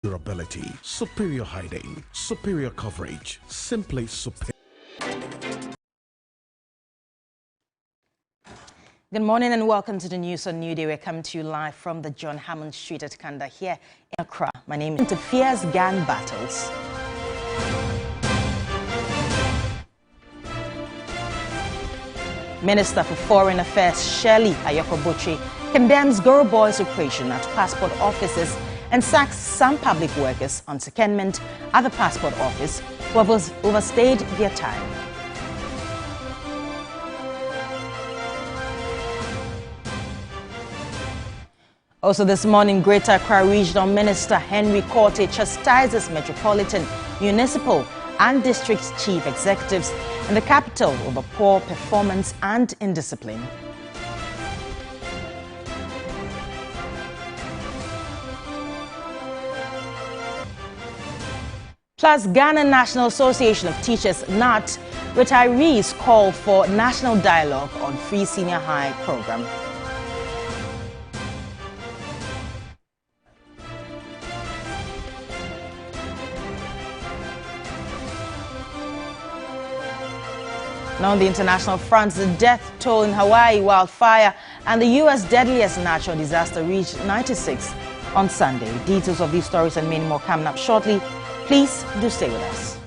Durability, superior hiding, superior coverage, simply superior. Good morning and welcome to the news on New Day. We're coming to you live from the John Hammond Street at Kanda here in Accra. My name is into fierce gang battles. Minister for Foreign Affairs Shirley Ayokobochi condemns Goro Boys' operation at passport offices and sacks some public workers on secondment at the passport office who have overstayed their time. Also this morning, Greater Accra Regional Minister Henry Korte chastises metropolitan, municipal and district chief executives in the capital over poor performance and indiscipline. Plus, Ghana National Association of Teachers, NAT, retirees call for national dialogue on free senior high program. Now on the international front, the death toll in Hawaii wildfire and the U.S. deadliest natural disaster reached 96 on Sunday. Details of these stories and many more coming up shortly. Please do stay with us.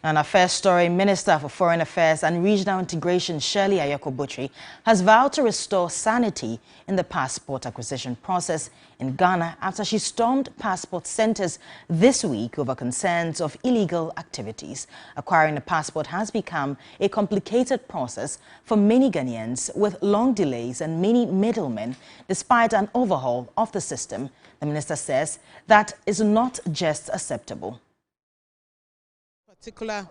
And our first story, Minister for Foreign Affairs and Regional Integration Shirley Ayokobochi has vowed to restore sanity in the passport acquisition process in Ghana after she stormed passport centers this week over concerns of illegal activities. Acquiring a passport has become a complicated process for many Ghanaians with long delays and many middlemen despite an overhaul of the system. The minister says that is not just acceptable. Particular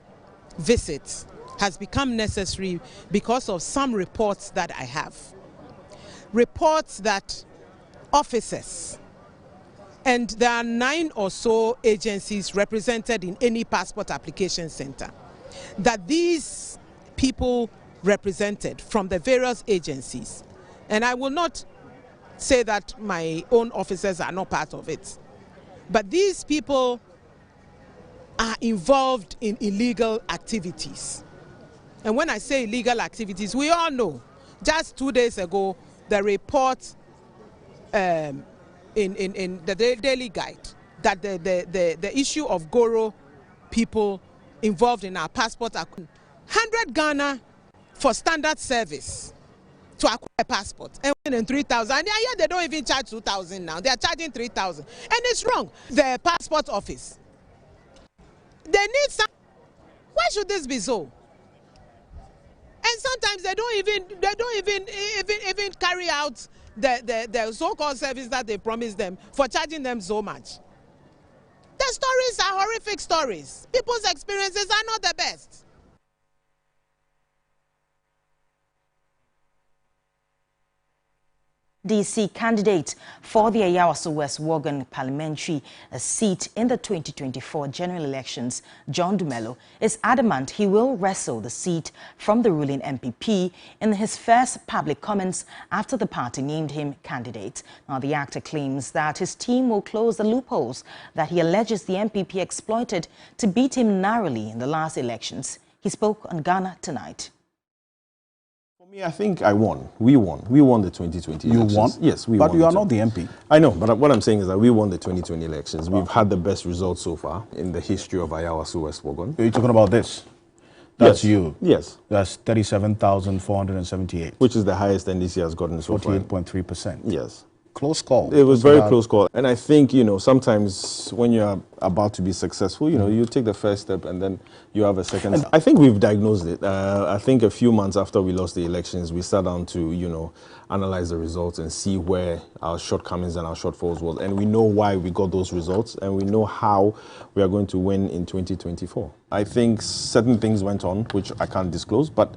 visit has become necessary because of some reports that I have. Reports that officers, and there are 9 or so agencies represented in any passport application center, that these people represented from the various agencies, and I will not say that my own officers are not part of it, but these people are involved in illegal activities. And when I say illegal activities, we all know. Just 2 days ago, the report in the Daily Guide that the issue of Goro people involved in our passport, 100 Ghana for standard service to acquire a passport, and 3,000. And yeah, they don't even charge 2,000 now. They are charging 3,000, and it's wrong. The passport office, they need some. Why should this be so? And sometimes they don't even carry out the so-called service that they promised them for charging them so much. The stories are horrific stories. People's experiences are not the best. DC candidate for the Ayawaso West Wuogon parliamentary seat in the 2024 general elections, John Dumelo, is adamant he will wrestle the seat from the ruling MPP in his first public comments after the party named him candidate. Now, the actor claims that his team will close the loopholes that he alleges the MPP exploited to beat him narrowly in the last elections. He spoke on Ghana Tonight. Me, I think I won. We won. We won the 2020 elections. You won? Yes, we won. But you are not the MP. I know, but what I'm saying is that we won the 2020 elections. We've had the best results so far in the history of Ayawaso West Wuogon. Are you talking about this? That's yes. you. Yes. That's 37,478. Which is the highest NDC has gotten so far. 48.3%. Yes. Close call. It was very close call. And I think, sometimes when you're about to be successful, you take the first step and then you have a second step. I think we've diagnosed it. I think a few months after we lost the elections, we sat down to, analyze the results and see where our shortcomings and our shortfalls were. And we know why we got those results, and we know how we are going to win in 2024. I think certain things went on, which I can't disclose, but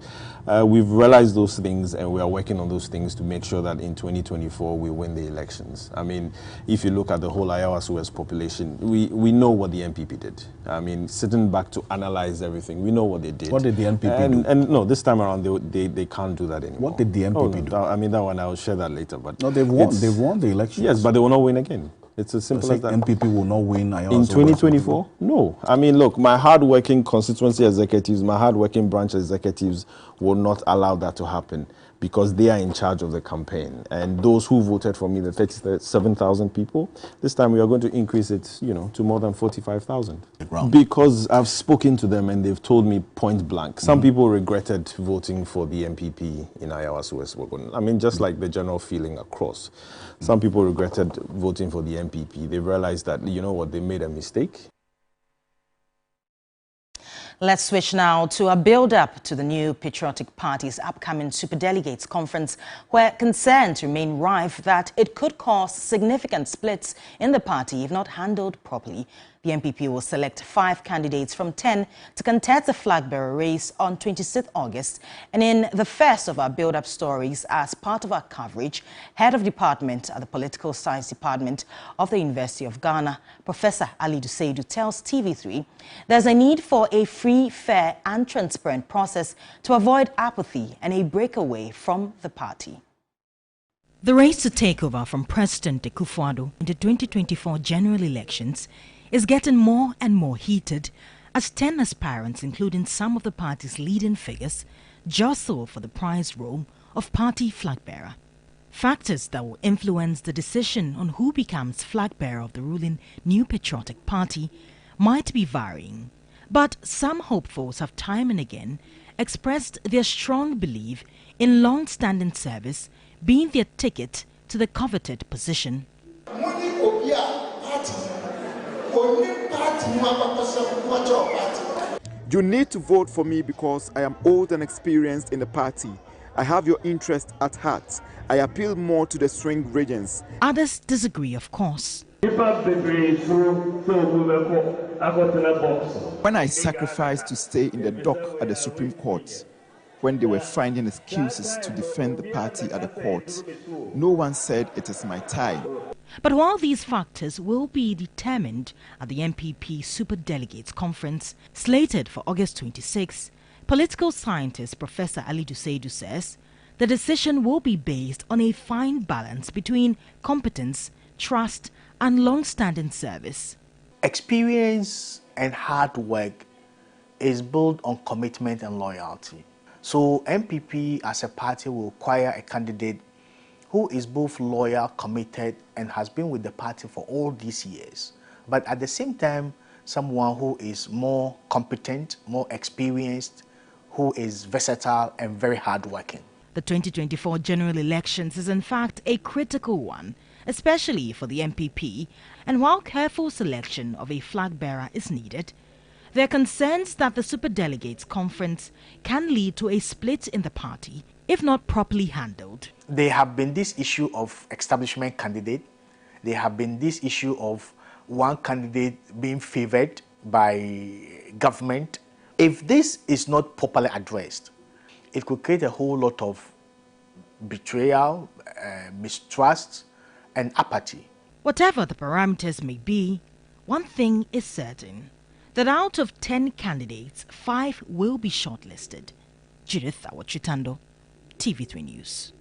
we've realized those things and we are working on those things to make sure that in 2024 we win the elections. I mean, if you look at the whole Ayawaso West population, we know what the NPP did. I mean, sitting back to analyze everything, we know what they did. What did the NPP do? And no, this time around, they can't do that anymore. What did the NPP do? I mean, that one, I'll share that later. But No, they've won. They've won the election. Yes, but they will not win again. It's as simple as that. NPP will not win Ayawaso In West. 2024? No. I mean, look, my hard-working constituency executives, my hard-working branch executives will not allow that to happen because they are in charge of the campaign. And those who voted for me, the 37,000 people, this time we are going to increase it, you know, to more than 45,000. Because I've spoken to them and they've told me point blank. Some people regretted voting for the NPP in Ayawaso West. I mean, just like the general feeling across. Some people regretted voting for the NPP. They realized that, you know what, they made a mistake. Let's switch now to a build-up to the new Patriotic Party's upcoming Superdelegates Conference, where concerns remain rife that it could cause significant splits in the party if not handled properly. The NPP will select 5 candidates from 10 to contest the flag-bearer race on 26th August. And in the first of our build-up stories, as part of our coverage, Head of Department at the Political Science Department of the University of Ghana, Professor Alidu Seidu, tells TV3 there's a need for a free, fair and transparent process to avoid apathy and a breakaway from the party. The race to take over from President Akufo-Addo in the 2024 general elections is getting more and more heated as 10 aspirants, including some of the party's leading figures, jostle for the prized role of party flag-bearer. Factors that will influence the decision on who becomes flag-bearer of the ruling New Patriotic Party might be varying, but some hopefuls have time and again expressed their strong belief in long-standing service being their ticket to the coveted position. You need to vote for me because I am old and experienced in the party. I have your interest at heart. I appeal more to the swing regions. Others disagree, of course. When I sacrificed to stay in the dock at the Supreme Court, when they were finding excuses to defend the party at the court, no one said it is my time. But while these factors will be determined at the NPP Superdelegates Conference, slated for August 26, political scientist Professor Alidu Seidu says the decision will be based on a fine balance between competence, trust, and long-standing service. Experience and hard work is built on commitment and loyalty. So NPP as a party will require a candidate who is both loyal, committed, and has been with the party for all these years. But at the same time, someone who is more competent, more experienced, who is versatile and very hardworking. The 2024 general elections is in fact a critical one, especially for the NPP, and while careful selection of a flag bearer is needed, there are concerns that the Superdelegates Conference can lead to a split in the party if not properly handled. There have been this issue of establishment candidate. There have been this issue of one candidate being favored by government. If this is not properly addressed, it could create a whole lot of betrayal, mistrust, and apathy. Whatever the parameters may be, one thing is certain, that out of 10 candidates, 5 will be shortlisted. Judith Awachitando, TV3 News.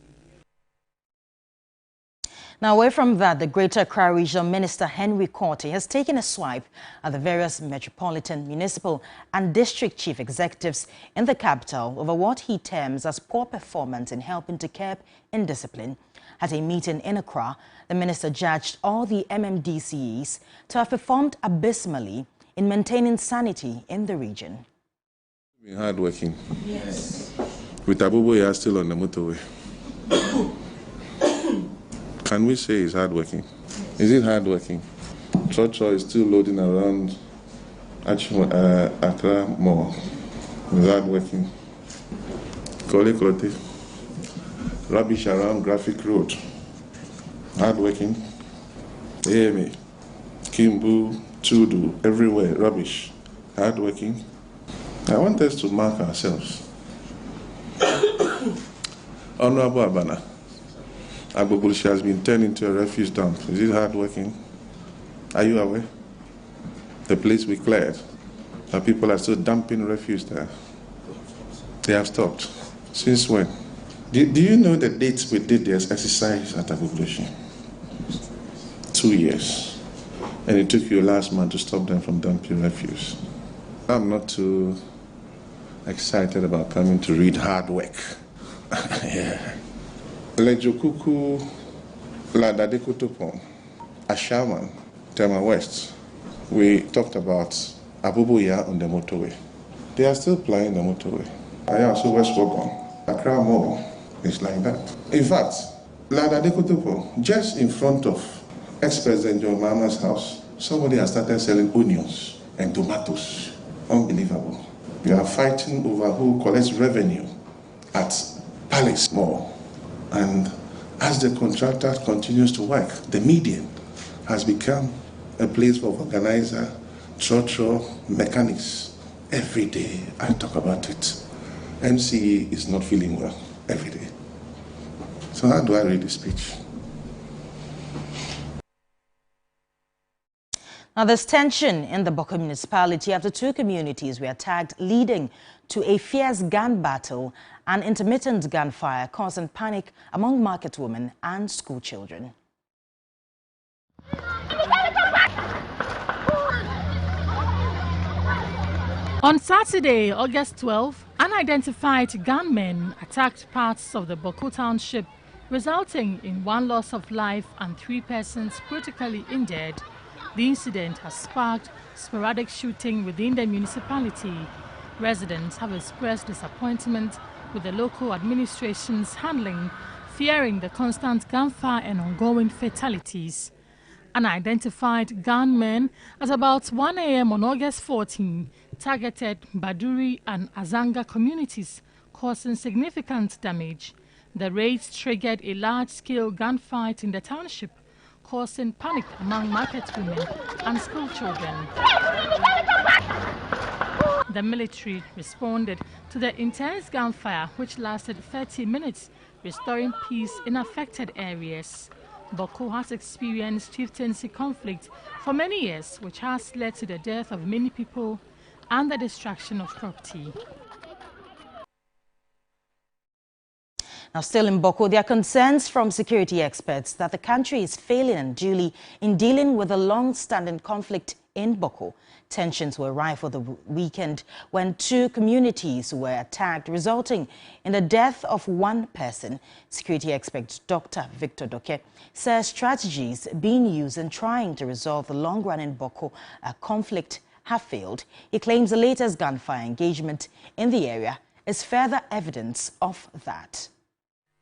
Now, away from that, the Greater Accra Regional Minister Henry Quartey has taken a swipe at the various metropolitan, municipal and district chief executives in the capital over what he terms as poor performance in helping to curb indiscipline. At a meeting in Accra, the minister judged all the MMDCEs to have performed abysmally in maintaining sanity in the region. Hardworking. Yes. With Abubuya still on the motorway. Can we say he's hardworking? Is it hardworking? Chocho is still loading around Accra Mall. He's hardworking. Kole Klote. Rubbish around Graphic Road. Hardworking. You hear me? Kimbu, Chudu, everywhere, rubbish. Hardworking. I want us to mark ourselves. Honorable Abana, Agbogbloshie has been turned into a refuse dump. Is it hard working? Are you aware? The place we cleared, that people are still dumping refuse there. They have stopped. Since when? Do you know the dates we did this exercise at Agbogbloshie? 2 years. And it took you last month to stop them from dumping refuse. I'm not too excited about coming to read hard work. Yeah. Lejokuku, Ladadekutopon, Ashaman, Tema West. We talked about Abubuya on the motorway. They are still plying the motorway. Ayasu West Wogon, Accra Mall. It's like that. In fact, Ladadekutupo, just in front of ex-President John Mahama's house, somebody has started selling onions and tomatoes. Unbelievable. We are fighting over who collects revenue at Palace Mall. And as the contractor continues to work, the median has become a place for organizer, trotro, mechanics. Every day I talk about it. MCE is not feeling well every day. So how do I read this speech? Now, there's tension in the Bawku municipality after two communities were attacked, leading to a fierce gun battle and intermittent gunfire, causing panic among market women and school children. On Saturday, August 12, unidentified gunmen attacked parts of the Bawku township, resulting in one loss of life and 3 persons critically injured. The incident has sparked sporadic shooting within the municipality. Residents have expressed disappointment with the local administration's handling, fearing the constant gunfire and ongoing fatalities. Unidentified gunmen at about 1 a.m. on August 14 targeted Baduri and Azanga communities, causing significant damage. The raids triggered a large-scale gunfight in the township, causing panic among market women and school children. The military responded to the intense gunfire, which lasted 30 minutes, restoring peace in affected areas. Bawku has experienced chieftaincy conflict for many years, which has led to the death of many people and the destruction of property. Now, still in Bawku, there are concerns from security experts that the country is failing unduly in dealing with a long-standing conflict in Bawku. Tensions were rife for the weekend when 2 communities were attacked, resulting in the death of 1 person. Security expert Dr. Victor Doke says strategies being used in trying to resolve the long-running Bawku conflict have failed. He claims the latest gunfire engagement in the area is further evidence of that.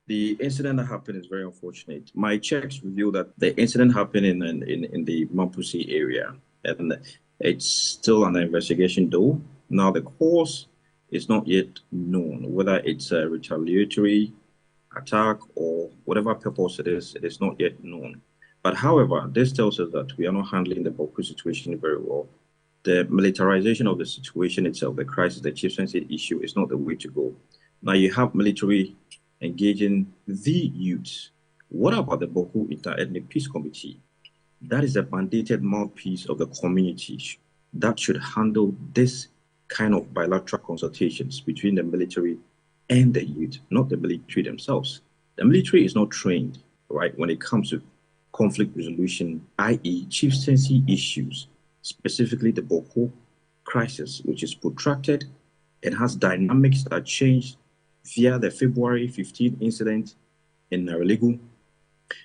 The incident that happened is very unfortunate. My checks reveal that the incident happened in the Mampusi area, and it's still under investigation though. Now the cause is not yet known, whether it's a retaliatory attack or whatever purpose it is not yet known. But however, this tells us that we are not handling the Bawku situation very well. The militarization of the situation itself, the crisis, the chieftaincy issue is not the way to go. Now you have military engaging the youth. What about the Bawku Inter-Ethnic Peace Committee? That is a mandated mouthpiece of the community that should handle this kind of bilateral consultations between the military and the youth, not the military themselves. The military is not trained, right, when it comes to conflict resolution, i.e. chieftaincy issues, specifically the Bawku crisis, which is protracted and has dynamics that changed via the February 15 incident in Narelegu.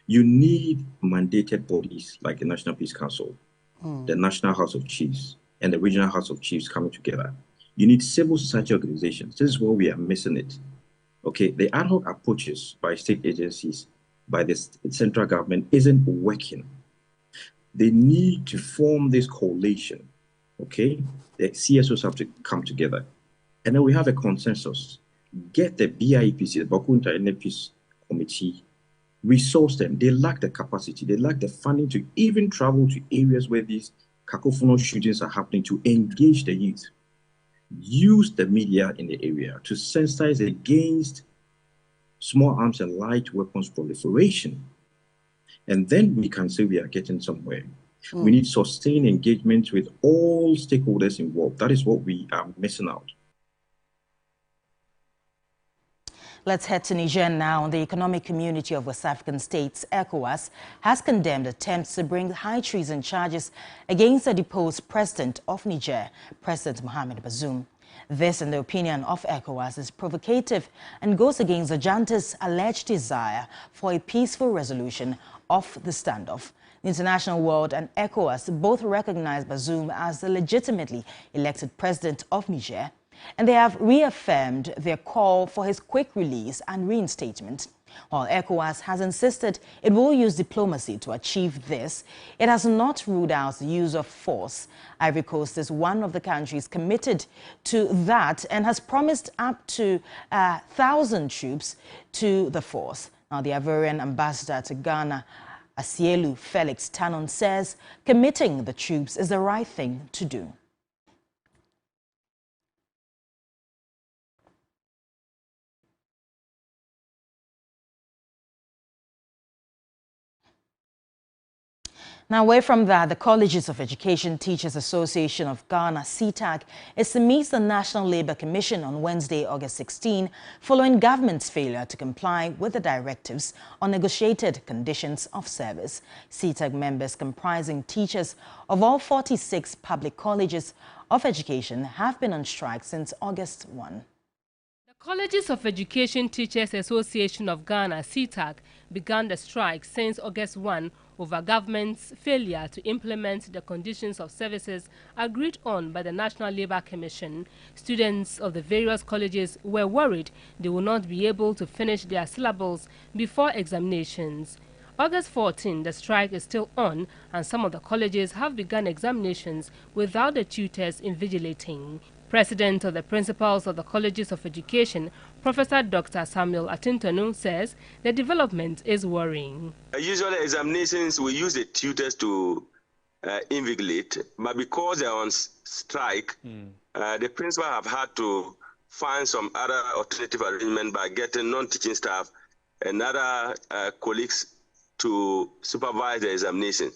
You need mandated bodies like the National Peace Council, the National House of Chiefs, and the Regional House of Chiefs coming together. You need civil society organizations. This is where we are missing it. Okay, the ad hoc approaches by state agencies, by the central government isn't working. They need to form this coalition, okay? The CSOs have to come together. And then we have a consensus. Get the BIEPC, the Bawku Inter-Ethnic Peace Committee, resource them. They lack the capacity, they lack the funding to even travel to areas where these cacophonous shootings are happening, to engage the youth. Use the media in the area to sensitize against small arms and light weapons proliferation. And then we can say we are getting somewhere. We need sustained engagement with all stakeholders involved. That is what we are missing out. Let's head to Niger now. The Economic Community of West African States, ECOWAS, has condemned attempts to bring high treason charges against the deposed president of Niger, President Mohamed Bazoum. This, in the opinion of ECOWAS, is provocative and goes against the junta's alleged desire for a peaceful resolution of the standoff. The international world and ECOWAS both recognize Bazoum as the legitimately elected president of Niger, and they have reaffirmed their call for his quick release and reinstatement. While ECOWAS has insisted it will use diplomacy to achieve this, it has not ruled out the use of force. Ivory Coast is one of the countries committed to that and has promised up to 1,000 troops to the force. Now, the Ivorian ambassador to Ghana, Asielu Felix Tanon, says committing the troops is the right thing to do. Now, away from that, the Colleges of Education Teachers Association of Ghana, CTAG, is to meet the National Labour Commission on Wednesday, August 16, following government's failure to comply with the directives on negotiated conditions of service. CTAG members, comprising teachers of all 46 public colleges of education, have been on strike since August 1. The Colleges of Education Teachers Association of Ghana, CTAG, began the strike since August 1 over government's failure to implement the conditions of services agreed on by the National Labour Commission. Students of the various colleges were worried they will not be able to finish their syllables before examinations. August 14, the strike is still on, and some of the colleges have begun examinations without the tutors invigilating. President of the Principals of the Colleges of Education, Professor Dr. Samuel Atintonu, says the development is worrying. Usually examinations, we use the tutors to invigilate, but because they're on strike, the principal have had to find some other alternative arrangement by getting non-teaching staff and other colleagues to supervise the examination.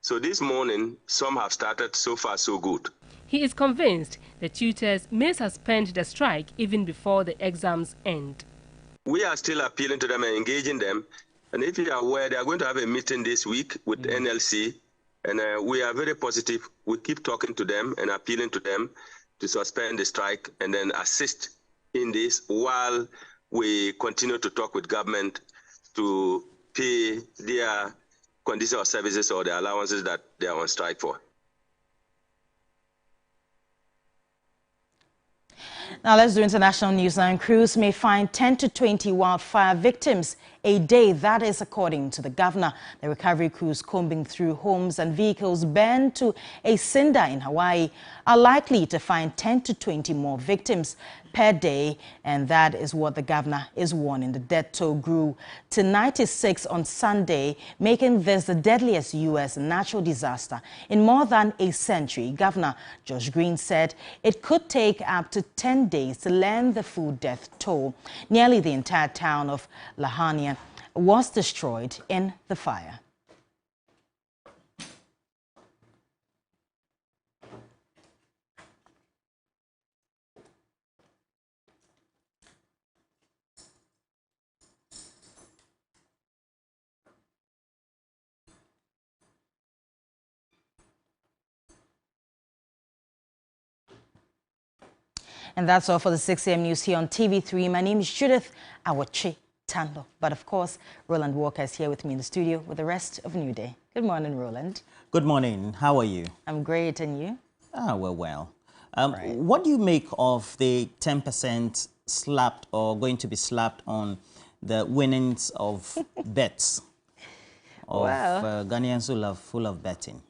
So this morning, some have started. So far, so good. He is convinced the tutors may suspend the strike even before the exams end. We are still appealing to them and engaging them. And if you are aware, they are going to have a meeting this week with NLC. And we are very positive. We keep talking to them and appealing to them to suspend the strike and then assist in this while we continue to talk with government to pay their conditions of services or the allowances that they are on strike for. Now let's do international news. Now, crews may find 10 to 20 wildfire victims a day. That is according to the governor. The recovery crews combing through homes and vehicles burned to a cinder in Hawaii are likely to find 10 to 20 more victims per day, and that is what the governor is warning. The death toll grew to 96 on Sunday, making this the deadliest U.S. natural disaster in more than a century. Governor Josh Green said it could take up to 10 days to learn the full death toll. Nearly the entire town of Lahaina was destroyed in the fire. And that's all for the 6 a.m. news here on TV3. My name is Judith Awachi Tando. But of course, Roland Walker is here with me in the studio with the rest of New Day. Good morning, Roland. Good morning. How are you? I'm great, and you? We're well. What do you make of the 10% slapped or going to be slapped on the winnings of bets of Ghanaians who love betting?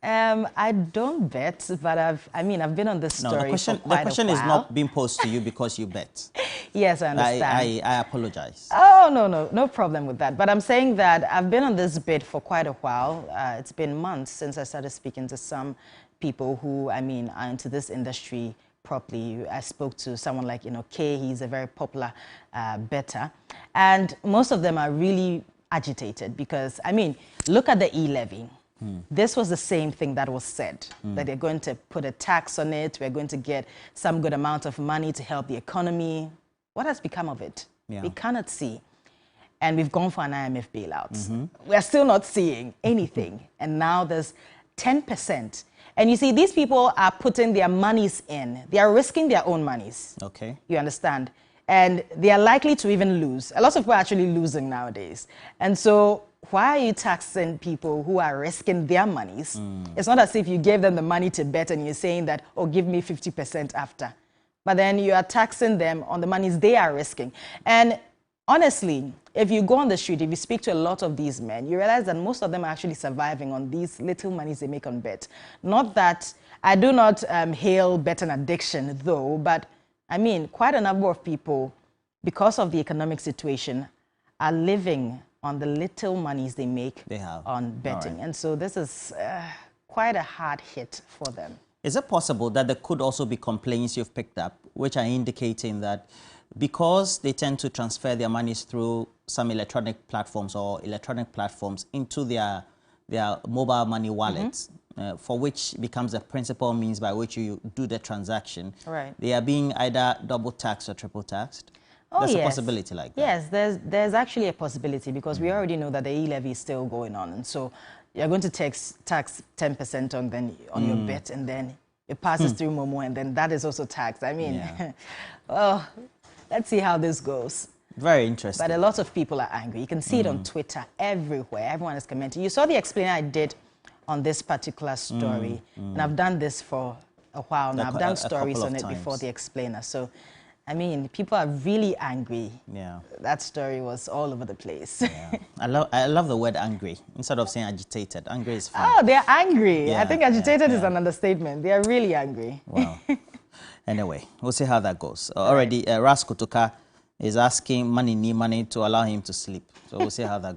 I don't bet, but I've been on this story for quite the question a is while. not being posed to you because you bet. Yes, I understand. I apologize. Oh, no problem with that. But I'm saying that I've been on this bit for quite a while. It's been months since I started speaking to some people who, are into this industry properly. I spoke to someone like, Kay, he's a very popular bettor. And most of them are really agitated because, I mean, look at the e-levy. This was the same thing that was said, that they're going to put a tax on it. We're going to get some good amount of money to help the economy. What has become of it? Yeah. We cannot see. And we've gone for an IMF bailout. We're still not seeing anything. And now there's 10%. And you see, these people are putting their monies in. They are risking their own monies. Okay. You understand? And they are likely to even lose. A lot of people are actually losing nowadays. And so why are you taxing people who are risking their monies? It's not as if you gave them the money to bet and you're saying that, oh, give me 50% after. But then you are taxing them on the monies they are risking. And honestly, if you go on the street, if you speak to a lot of these men, you realize that most of them are actually surviving on these little monies they make on bet. Not that, I do not hail betting addiction though, but I mean, quite a number of people, because of the economic situation, are living on the little monies they make on betting. Right. And so this is quite a hard hit for them. Is it possible that there could also be complaints you've picked up, which are indicating that because they tend to transfer their monies through some electronic platforms or electronic platforms into their mobile money wallets, for which becomes the principal means by which you do the transaction, they are being either double taxed or triple taxed? There's a possibility like that. Yes, there's actually a possibility because we already know that the e-levy is still going on. And so you're going to tax 10% on your bet, and then it passes through Momo, and then that is also taxed. I mean, well, let's see how this goes. Very interesting. But a lot of people are angry. You can see it on Twitter everywhere. Everyone is commenting. You saw the explainer I did on this particular story, and I've done this for a while now. I've done stories on it before the explainer. So, I mean, people are really angry. Yeah. That story was all over the place. Yeah. I love the word angry. Instead of saying agitated, angry is fine. Oh, they're angry. Yeah, I think agitated is an understatement. They are really angry. Wow. Anyway, we'll see how that goes. Already, Ras Kutuka is asking money to allow him to sleep. So we'll see how that goes.